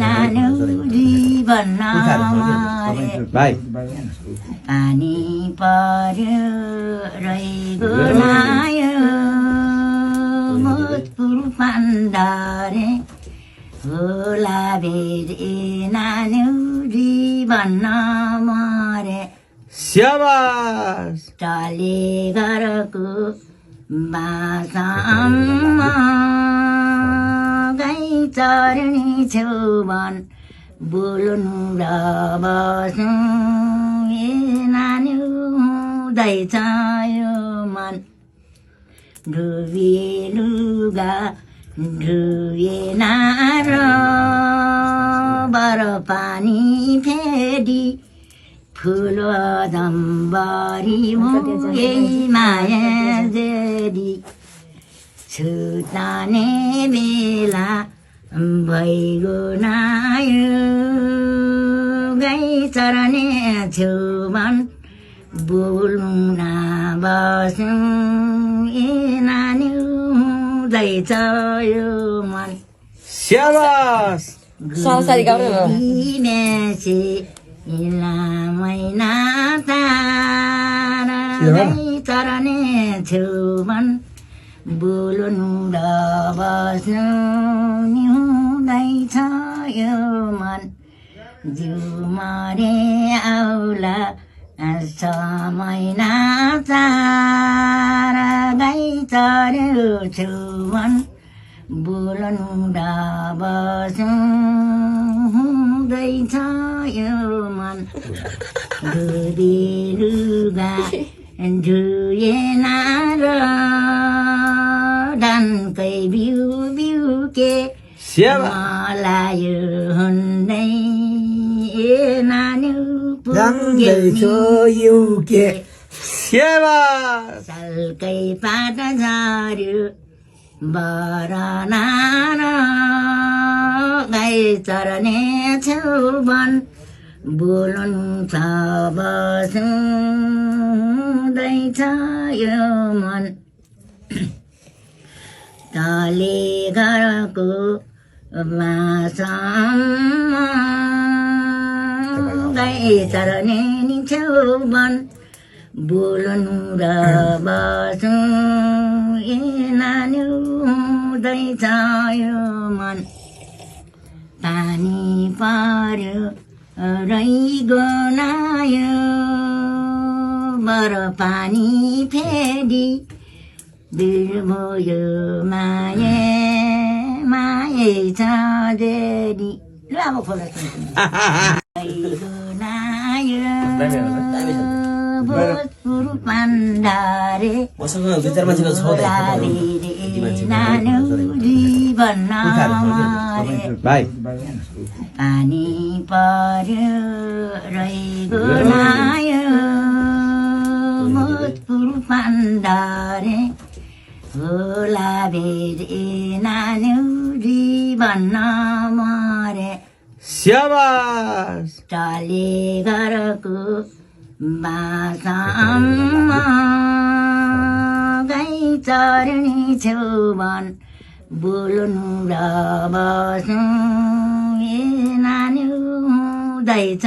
नानु जीवन मरे भाइ पानी पर्यो रैगो नायो मोजपुर पाण्डारे होला बेरे नानु जीवन मरे स्याबास टाले घरको बासामा गाई चर्ने छेउवन बोल्नु र बस्नु ए नानी हुँदैछ यो मन डुबिए लुगा डुबिएन र बर पानी फेरि फुलो दम्बरी मुए माया जेरी छुटाने बेला भइगो नायो गाई चरने छेउवन बोल्नु न बस्नु ए नानी हुँदैछ यो मन स्याबास मेसे मैना तारा गाई चरने छेउवन बोल्नु र बस्नु नि हुँदैछ यो मन जिउ मरे आउला महिना तारा गाई चर्यो छेउवन बोल्नु र बस्नु हुँदैछ यो मन डुबे लुगा धुएन र डनकै बिउ बिउके मलाई हुँदै ए नानी पुगेछु युके स्याबास सालकै पात झर्यो बरना र गाई चरने छेउवन बोल्नु छ बस्नु हुँदैछ यो मन तले घरको बासामा गाई चरने नि छेउवन बोल्नु र बस्नु ए नानी हुँदैछ यो मन पानी पर्यो रैगो नायो बर पानी फेरि बिर्भयो माये माये छ देरी ल अब खोला रैगो नायो भोजपुर पाण्डारे नानु जीवन मरे भाइ पानी पर्यो रैगो नायो भोजपुर पाण्डारे होला बेरे नानु जीवन मरे स्याबास टाले घरको बासामा गाई चर्ने छेउवन बोल्नु र बस्नु ए नानी हुँदैछ